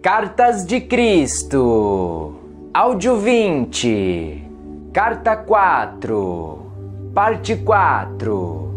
Cartas de Cristo, Áudio 20, Carta 4, Parte 4.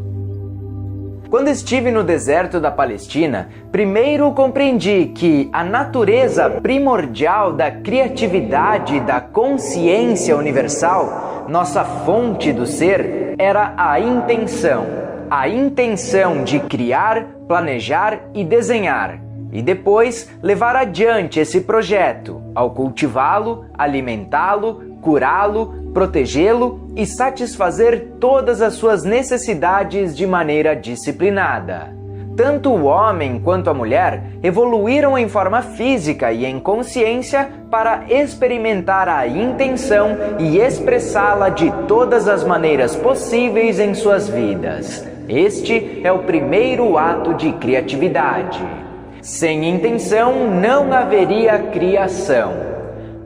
Quando estive no deserto da Palestina, primeiro compreendi que a natureza primordial da criatividade e da consciência universal, nossa fonte do ser, era a intenção. A intenção de criar, planejar e desenhar. E depois levar adiante esse projeto, ao cultivá-lo, alimentá-lo, curá-lo, protegê-lo e satisfazer todas as suas necessidades de maneira disciplinada. Tanto o homem quanto a mulher evoluíram em forma física e em consciência para experimentar a intenção e expressá-la de todas as maneiras possíveis em suas vidas. Este é o primeiro ato de criatividade. Sem intenção não haveria criação.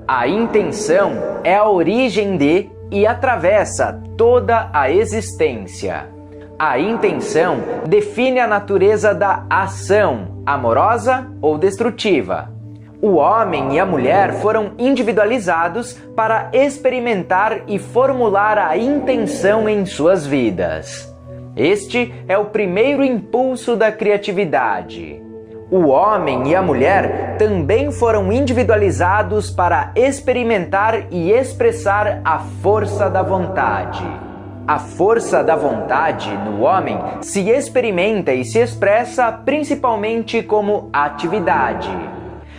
A intenção é a origem de e atravessa toda a existência. A intenção define a natureza da ação, amorosa ou destrutiva. O homem e a mulher foram individualizados para experimentar e formular a intenção em suas vidas. Este é o primeiro impulso da criatividade. O homem e a mulher também foram individualizados para experimentar e expressar a força da vontade. A força da vontade no homem se experimenta e se expressa principalmente como atividade.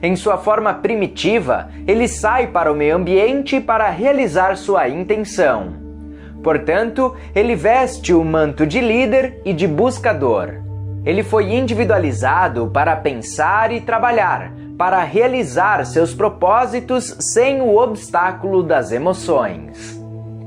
Em sua forma primitiva, ele sai para o meio ambiente para realizar sua intenção. Portanto, ele veste o manto de líder e de buscador. Ele foi individualizado para pensar e trabalhar, para realizar seus propósitos sem o obstáculo das emoções.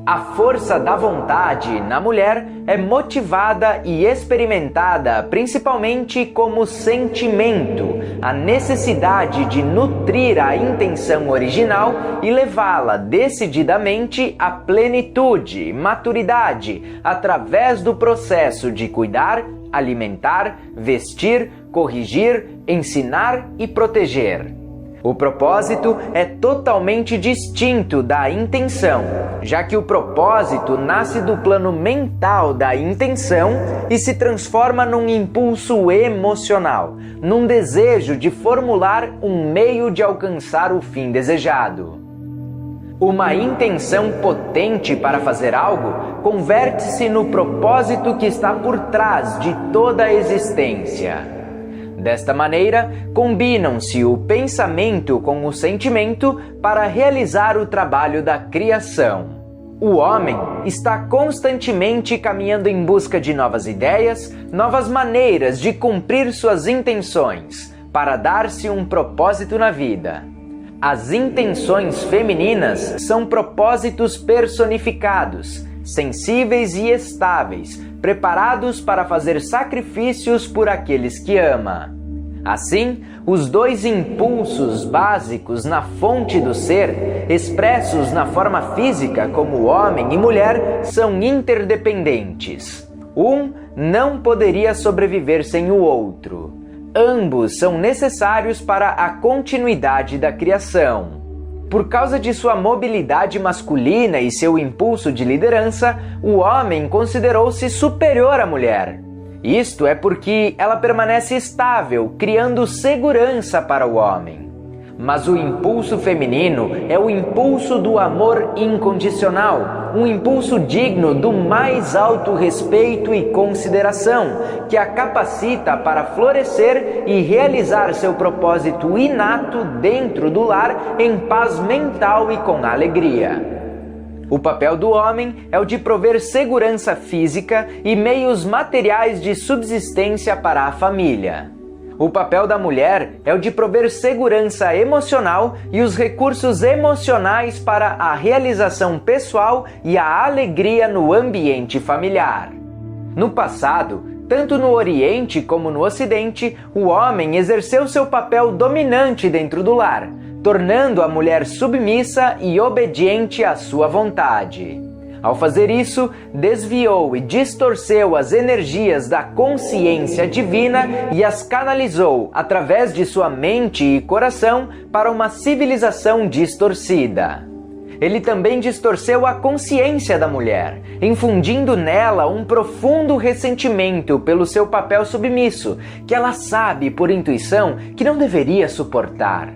A força da vontade na mulher é motivada e experimentada principalmente como sentimento, a necessidade de nutrir a intenção original e levá-la decididamente à plenitude, maturidade, através do processo de cuidar, alimentar, vestir, corrigir, ensinar e proteger. O propósito é totalmente distinto da intenção, já que o propósito nasce do plano mental da intenção e se transforma num impulso emocional, num desejo de formular um meio de alcançar o fim desejado. Uma intenção potente para fazer algo converte-se no propósito que está por trás de toda a existência. Desta maneira, combinam-se o pensamento com o sentimento para realizar o trabalho da criação. O homem está constantemente caminhando em busca de novas ideias, novas maneiras de cumprir suas intenções, para dar-se um propósito na vida. As intenções femininas são propósitos personificados, sensíveis e estáveis, preparados para fazer sacrifícios por aqueles que ama. Assim, os dois impulsos básicos na fonte do ser, expressos na forma física como homem e mulher, são interdependentes. Um não poderia sobreviver sem o outro. Ambos são necessários para a continuidade da criação. Por causa de sua mobilidade masculina e seu impulso de liderança, o homem considerou-se superior à mulher. Isto é porque ela permanece estável, criando segurança para o homem. Mas o impulso feminino é o impulso do amor incondicional, um impulso digno do mais alto respeito e consideração, que a capacita para florescer e realizar seu propósito inato dentro do lar em paz mental e com alegria. O papel do homem é o de prover segurança física e meios materiais de subsistência para a família. O papel da mulher é o de prover segurança emocional e os recursos emocionais para a realização pessoal e a alegria no ambiente familiar. No passado, tanto no Oriente como no Ocidente, o homem exerceu seu papel dominante dentro do lar, tornando a mulher submissa e obediente à sua vontade. Ao fazer isso, desviou e distorceu as energias da consciência divina e as canalizou através de sua mente e coração para uma civilização distorcida. Ele também distorceu a consciência da mulher, infundindo nela um profundo ressentimento pelo seu papel submisso, que ela sabe por intuição que não deveria suportar.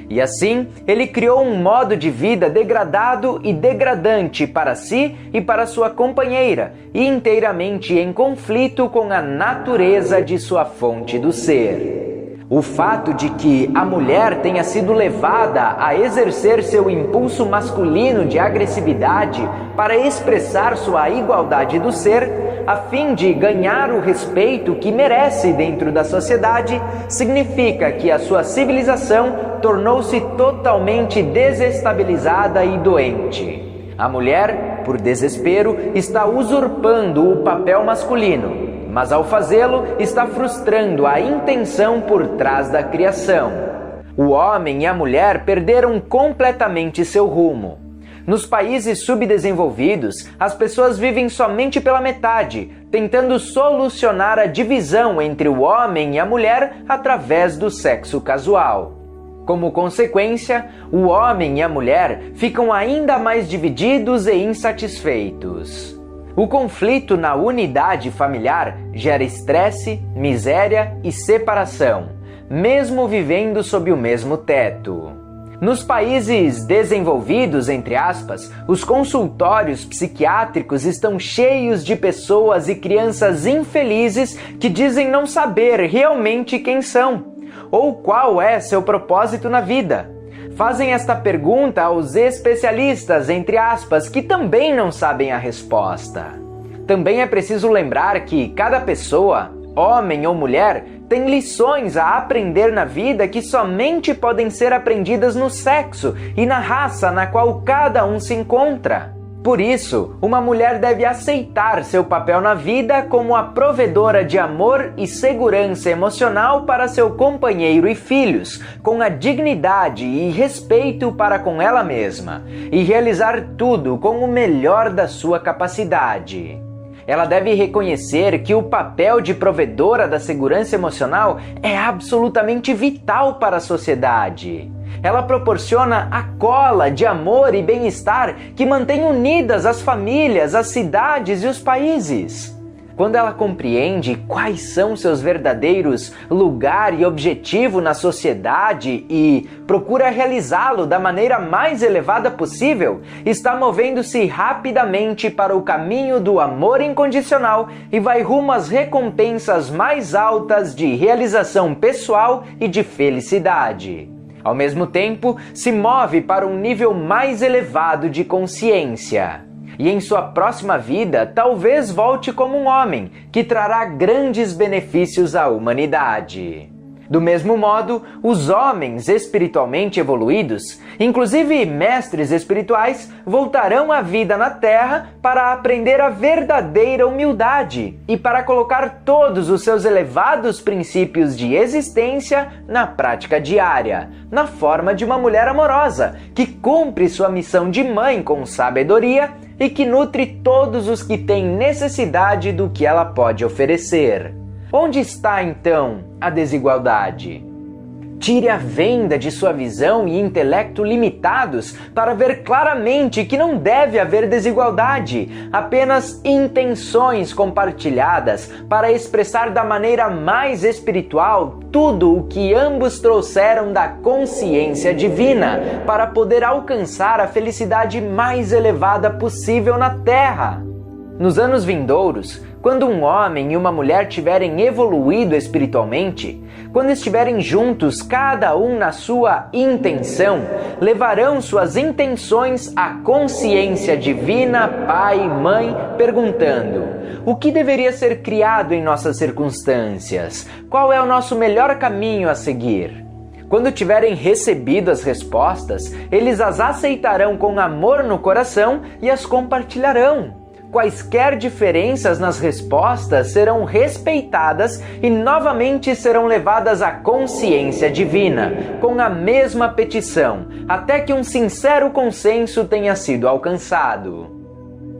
E assim, ele criou um modo de vida degradado e degradante para si e para sua companheira, e inteiramente em conflito com a natureza de sua fonte do ser. O fato de que a mulher tenha sido levada a exercer seu impulso masculino de agressividade para expressar sua igualdade do ser, a fim de ganhar o respeito que merece dentro da sociedade, significa que a sua civilização tornou-se totalmente desestabilizada e doente. A mulher, por desespero, está usurpando o papel masculino, mas ao fazê-lo está frustrando a intenção por trás da criação. O homem e a mulher perderam completamente seu rumo. Nos países subdesenvolvidos, as pessoas vivem somente pela metade, tentando solucionar a divisão entre o homem e a mulher através do sexo casual. Como consequência, o homem e a mulher ficam ainda mais divididos e insatisfeitos. O conflito na unidade familiar gera estresse, miséria e separação, mesmo vivendo sob o mesmo teto. Nos países desenvolvidos, entre aspas, os consultórios psiquiátricos estão cheios de pessoas e crianças infelizes que dizem não saber realmente quem são, ou qual é seu propósito na vida. Fazem esta pergunta aos especialistas, entre aspas, que também não sabem a resposta. Também é preciso lembrar que cada pessoa, homem ou mulher, tem lições a aprender na vida que somente podem ser aprendidas no sexo e na raça na qual cada um se encontra. Por isso, uma mulher deve aceitar seu papel na vida como a provedora de amor e segurança emocional para seu companheiro e filhos, com a dignidade e respeito para com ela mesma, e realizar tudo com o melhor da sua capacidade. Ela deve reconhecer que o papel de provedora da segurança emocional é absolutamente vital para a sociedade. Ela proporciona a cola de amor e bem-estar que mantém unidas as famílias, as cidades e os países. Quando ela compreende quais são seus verdadeiros lugar e objetivo na sociedade e procura realizá-lo da maneira mais elevada possível, está movendo-se rapidamente para o caminho do amor incondicional e vai rumo às recompensas mais altas de realização pessoal e de felicidade. Ao mesmo tempo, se move para um nível mais elevado de consciência. E em sua próxima vida, talvez volte como um homem, que trará grandes benefícios à humanidade. Do mesmo modo, os homens espiritualmente evoluídos, inclusive mestres espirituais, voltarão à vida na Terra para aprender a verdadeira humildade e para colocar todos os seus elevados princípios de existência na prática diária, na forma de uma mulher amorosa, que cumpre sua missão de mãe com sabedoria e que nutre todos os que têm necessidade do que ela pode oferecer. Onde está, então, a desigualdade? Tire a venda de sua visão e intelecto limitados para ver claramente que não deve haver desigualdade, apenas intenções compartilhadas para expressar da maneira mais espiritual tudo o que ambos trouxeram da consciência divina para poder alcançar a felicidade mais elevada possível na Terra. Nos anos vindouros, quando um homem e uma mulher tiverem evoluído espiritualmente, quando estiverem juntos, cada um na sua intenção, levarão suas intenções à consciência divina, pai e mãe, perguntando: o que deveria ser criado em nossas circunstâncias? Qual é o nosso melhor caminho a seguir? Quando tiverem recebido as respostas, eles as aceitarão com amor no coração e as compartilharão. Quaisquer diferenças nas respostas serão respeitadas e novamente serão levadas à consciência divina, com a mesma petição, até que um sincero consenso tenha sido alcançado.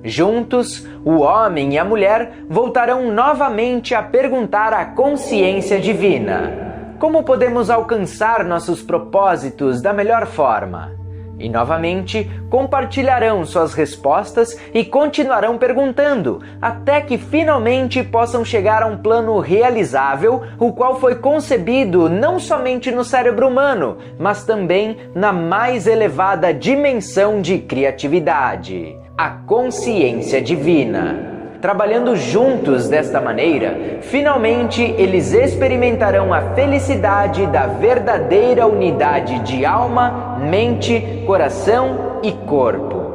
Juntos, o homem e a mulher voltarão novamente a perguntar à consciência divina: como podemos alcançar nossos propósitos da melhor forma? E novamente compartilharão suas respostas e continuarão perguntando, até que finalmente possam chegar a um plano realizável, o qual foi concebido não somente no cérebro humano, mas também na mais elevada dimensão de criatividade, a consciência divina. Trabalhando juntos desta maneira, finalmente eles experimentarão a felicidade da verdadeira unidade de alma, mente, coração e corpo.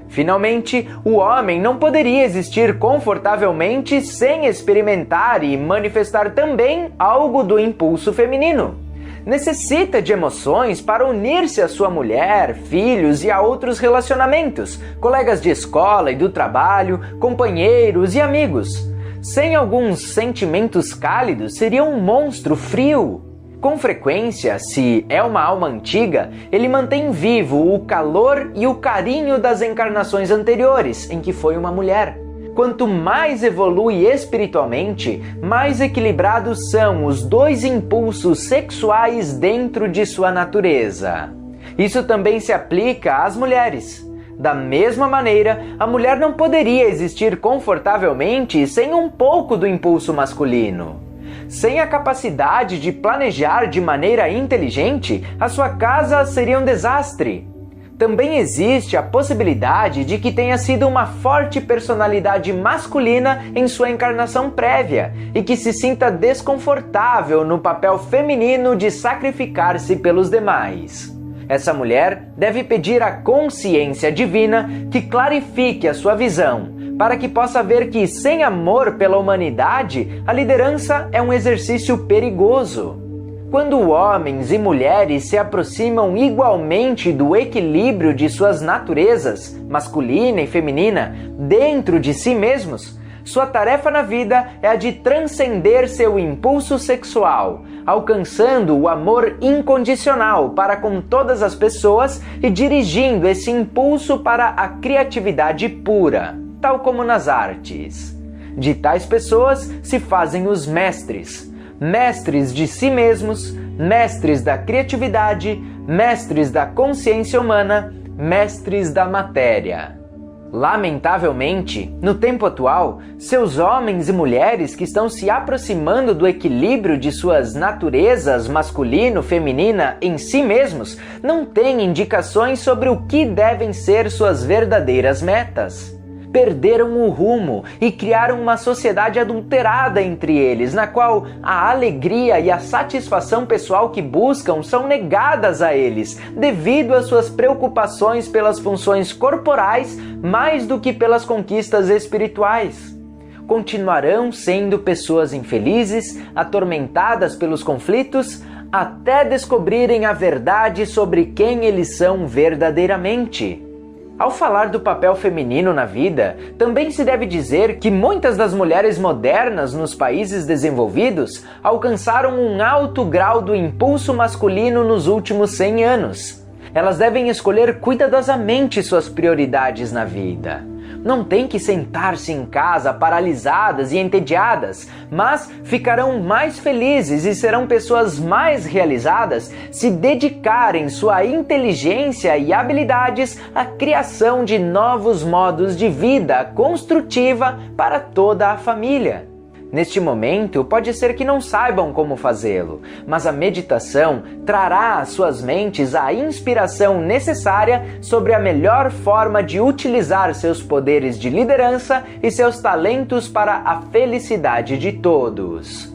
Finalmente, o homem não poderia existir confortavelmente sem experimentar e manifestar também algo do impulso feminino. Necessita de emoções para unir-se à sua mulher, filhos e a outros relacionamentos, colegas de escola e do trabalho, companheiros e amigos. Sem alguns sentimentos cálidos, seria um monstro frio. Com frequência, se é uma alma antiga, ele mantém vivo o calor e o carinho das encarnações anteriores, em que foi uma mulher. Quanto mais evolui espiritualmente, mais equilibrados são os dois impulsos sexuais dentro de sua natureza. Isso também se aplica às mulheres. Da mesma maneira, a mulher não poderia existir confortavelmente sem um pouco do impulso masculino. Sem a capacidade de planejar de maneira inteligente, a sua casa seria um desastre. Também existe a possibilidade de que tenha sido uma forte personalidade masculina em sua encarnação prévia e que se sinta desconfortável no papel feminino de sacrificar-se pelos demais. Essa mulher deve pedir à consciência divina que clarifique a sua visão, para que possa ver que, sem amor pela humanidade, a liderança é um exercício perigoso. Quando homens e mulheres se aproximam igualmente do equilíbrio de suas naturezas, masculina e feminina, dentro de si mesmos, sua tarefa na vida é a de transcender seu impulso sexual, alcançando o amor incondicional para com todas as pessoas e dirigindo esse impulso para a criatividade pura, tal como nas artes. De tais pessoas se fazem os mestres. Mestres de si mesmos, mestres da criatividade, mestres da consciência humana, mestres da matéria. Lamentavelmente, no tempo atual, seus homens e mulheres que estão se aproximando do equilíbrio de suas naturezas masculino, feminina em si mesmos, não têm indicações sobre o que devem ser suas verdadeiras metas. Perderam o rumo e criaram uma sociedade adulterada entre eles, na qual a alegria e a satisfação pessoal que buscam são negadas a eles, devido às suas preocupações pelas funções corporais mais do que pelas conquistas espirituais. Continuarão sendo pessoas infelizes, atormentadas pelos conflitos, até descobrirem a verdade sobre quem eles são verdadeiramente. Ao falar do papel feminino na vida, também se deve dizer que muitas das mulheres modernas nos países desenvolvidos alcançaram um alto grau do impulso masculino nos últimos 100 anos. Elas devem escolher cuidadosamente suas prioridades na vida. Não têm que sentar-se em casa paralisadas e entediadas, mas ficarão mais felizes e serão pessoas mais realizadas se dedicarem sua inteligência e habilidades à criação de novos modos de vida construtiva para toda a família. Neste momento, pode ser que não saibam como fazê-lo, mas a meditação trará às suas mentes a inspiração necessária sobre a melhor forma de utilizar seus poderes de liderança e seus talentos para a felicidade de todos.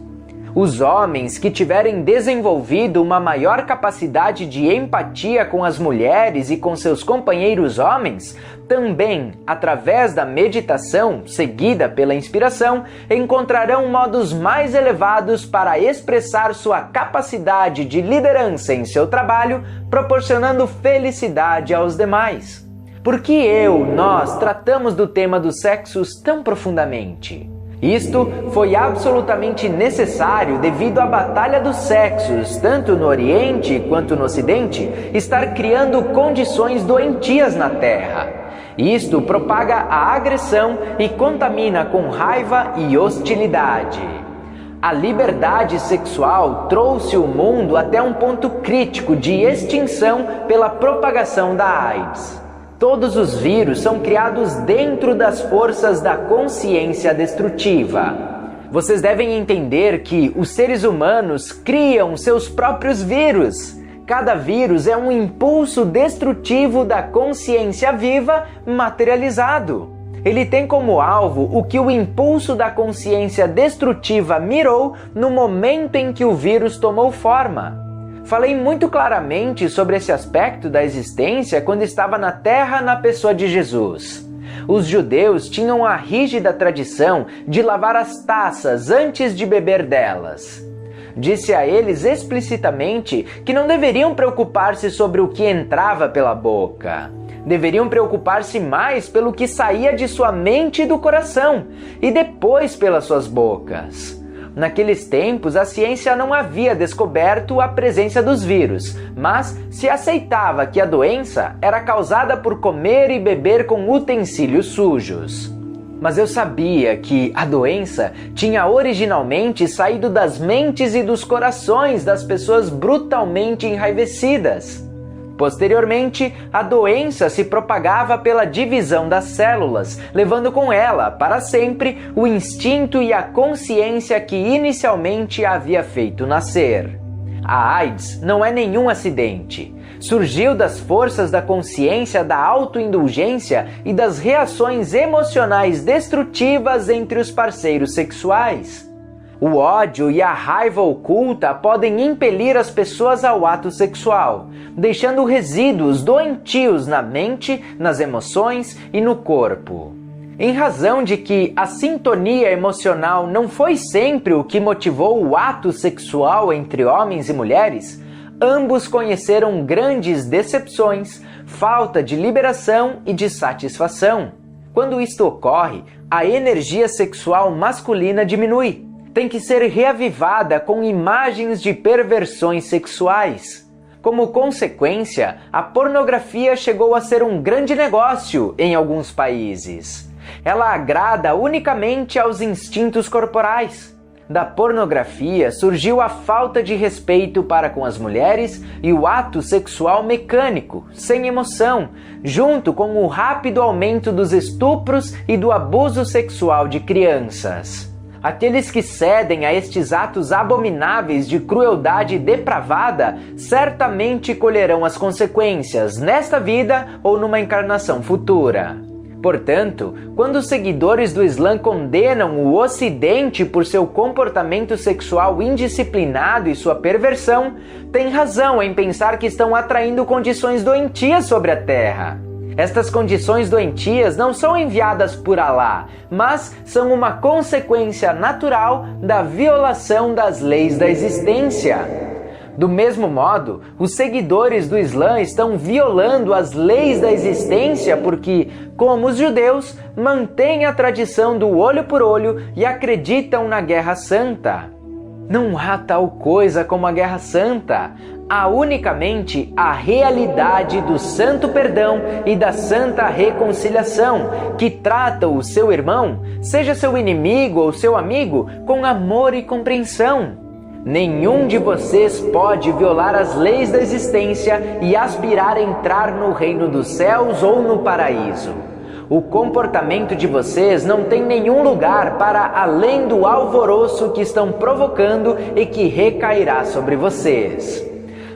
Os homens que tiverem desenvolvido uma maior capacidade de empatia com as mulheres e com seus companheiros homens, também, através da meditação, seguida pela inspiração, encontrarão modos mais elevados para expressar sua capacidade de liderança em seu trabalho, proporcionando felicidade aos demais. Por que nós tratamos do tema dos sexos tão profundamente? Isto foi absolutamente necessário devido à batalha dos sexos, tanto no Oriente quanto no Ocidente, estar criando condições doentias na Terra. Isto propaga a agressão e contamina com raiva e hostilidade. A liberdade sexual trouxe o mundo até um ponto crítico de extinção pela propagação da AIDS. Todos os vírus são criados dentro das forças da consciência destrutiva. Vocês devem entender que os seres humanos criam seus próprios vírus. Cada vírus é um impulso destrutivo da consciência viva materializado. Ele tem como alvo o que o impulso da consciência destrutiva mirou no momento em que o vírus tomou forma. Falei muito claramente sobre esse aspecto da existência quando estava na Terra na pessoa de Jesus. Os judeus tinham a rígida tradição de lavar as taças antes de beber delas. Disse a eles explicitamente que não deveriam preocupar-se sobre o que entrava pela boca. Deveriam preocupar-se mais pelo que saía de sua mente e do coração, e depois pelas suas bocas. Naqueles tempos, a ciência não havia descoberto a presença dos vírus, mas se aceitava que a doença era causada por comer e beber com utensílios sujos. Mas eu sabia que a doença tinha originalmente saído das mentes e dos corações das pessoas brutalmente enraivecidas. Posteriormente, a doença se propagava pela divisão das células, levando com ela, para sempre, o instinto e a consciência que inicialmente a havia feito nascer. A AIDS não é nenhum acidente. Surgiu das forças da consciência da autoindulgência e das reações emocionais destrutivas entre os parceiros sexuais. O ódio e a raiva oculta podem impelir as pessoas ao ato sexual, deixando resíduos doentios na mente, nas emoções e no corpo. Em razão de que a sintonia emocional não foi sempre o que motivou o ato sexual entre homens e mulheres, ambos conheceram grandes decepções, falta de liberação e de satisfação. Quando isto ocorre, a energia sexual masculina diminui. Tem que ser reavivada com imagens de perversões sexuais. Como consequência, a pornografia chegou a ser um grande negócio em alguns países. Ela agrada unicamente aos instintos corporais. Da pornografia surgiu a falta de respeito para com as mulheres e o ato sexual mecânico, sem emoção, junto com o rápido aumento dos estupros e do abuso sexual de crianças. Aqueles que cedem a estes atos abomináveis de crueldade depravada certamente colherão as consequências nesta vida ou numa encarnação futura. Portanto, quando os seguidores do Islã condenam o Ocidente por seu comportamento sexual indisciplinado e sua perversão, têm razão em pensar que estão atraindo condições doentias sobre a Terra. Estas condições doentias não são enviadas por Alá, mas são uma consequência natural da violação das leis da existência. Do mesmo modo, os seguidores do Islã estão violando as leis da existência porque, como os judeus, mantêm a tradição do olho por olho e acreditam na Guerra Santa. Não há tal coisa como a Guerra Santa. Há unicamente a realidade do santo perdão e da santa reconciliação, que trata o seu irmão, seja seu inimigo ou seu amigo, com amor e compreensão. Nenhum de vocês pode violar as leis da existência e aspirar a entrar no reino dos céus ou no paraíso. O comportamento de vocês não tem nenhum lugar para além do alvoroço que estão provocando e que recairá sobre vocês.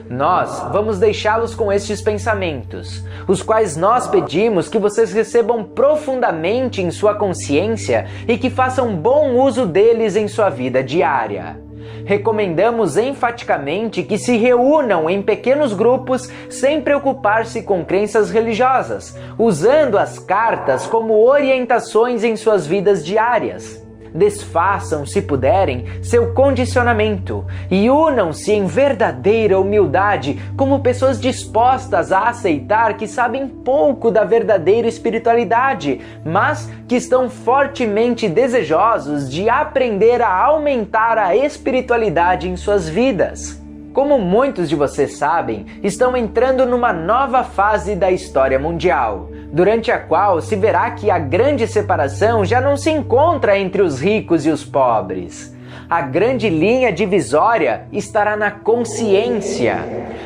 Nós vamos deixá-los com estes pensamentos, os quais nós pedimos que vocês recebam profundamente em sua consciência e que façam bom uso deles em sua vida diária. Recomendamos enfaticamente que se reúnam em pequenos grupos sem preocupar-se com crenças religiosas, usando as cartas como orientações em suas vidas diárias. Desfaçam, se puderem, seu condicionamento e unam-se em verdadeira humildade como pessoas dispostas a aceitar que sabem pouco da verdadeira espiritualidade, mas que estão fortemente desejosos de aprender a aumentar a espiritualidade em suas vidas. Como muitos de vocês sabem, estão entrando numa nova fase da história mundial, durante a qual se verá que a grande separação já não se encontra entre os ricos e os pobres. A grande linha divisória estará na consciência.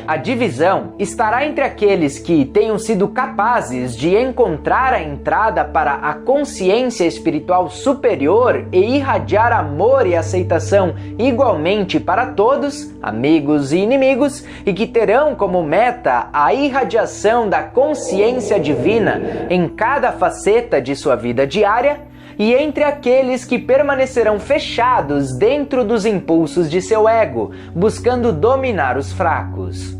A divisão estará entre aqueles que tenham sido capazes de encontrar a entrada para a consciência espiritual superior e irradiar amor e aceitação igualmente para todos, amigos e inimigos, e que terão como meta a irradiação da consciência divina em cada faceta de sua vida diária, e entre aqueles que permanecerão fechados dentro dos impulsos de seu ego, buscando dominar os fracos.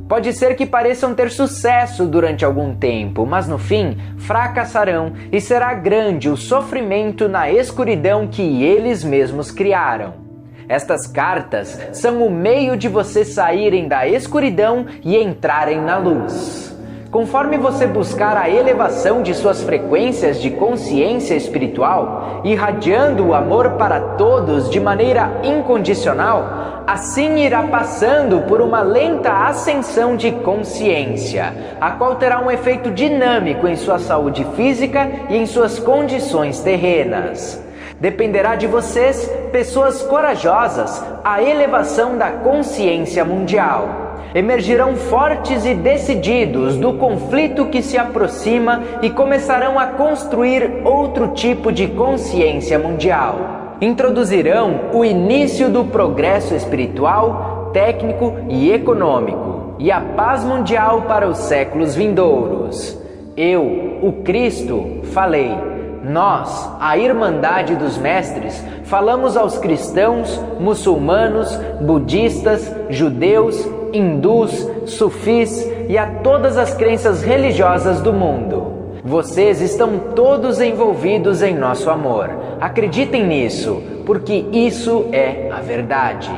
Pode ser que pareçam ter sucesso durante algum tempo, mas no fim fracassarão e será grande o sofrimento na escuridão que eles mesmos criaram. Estas cartas são o meio de vocês saírem da escuridão e entrarem na luz. Conforme você buscar a elevação de suas frequências de consciência espiritual, irradiando o amor para todos de maneira incondicional, assim irá passando por uma lenta ascensão de consciência, a qual terá um efeito dinâmico em sua saúde física e em suas condições terrenas. Dependerá de vocês, pessoas corajosas, a elevação da consciência mundial. Emergirão fortes e decididos do conflito que se aproxima e começarão a construir outro tipo de consciência mundial. Introduzirão o início do progresso espiritual, técnico e econômico, e a paz mundial para os séculos vindouros. Eu, o Cristo, falei. Nós, a Irmandade dos Mestres, falamos aos cristãos, muçulmanos, budistas, judeus, hindus, sufis e a todas as crenças religiosas do mundo. Vocês estão todos envolvidos em nosso amor. Acreditem nisso, porque isso é a verdade.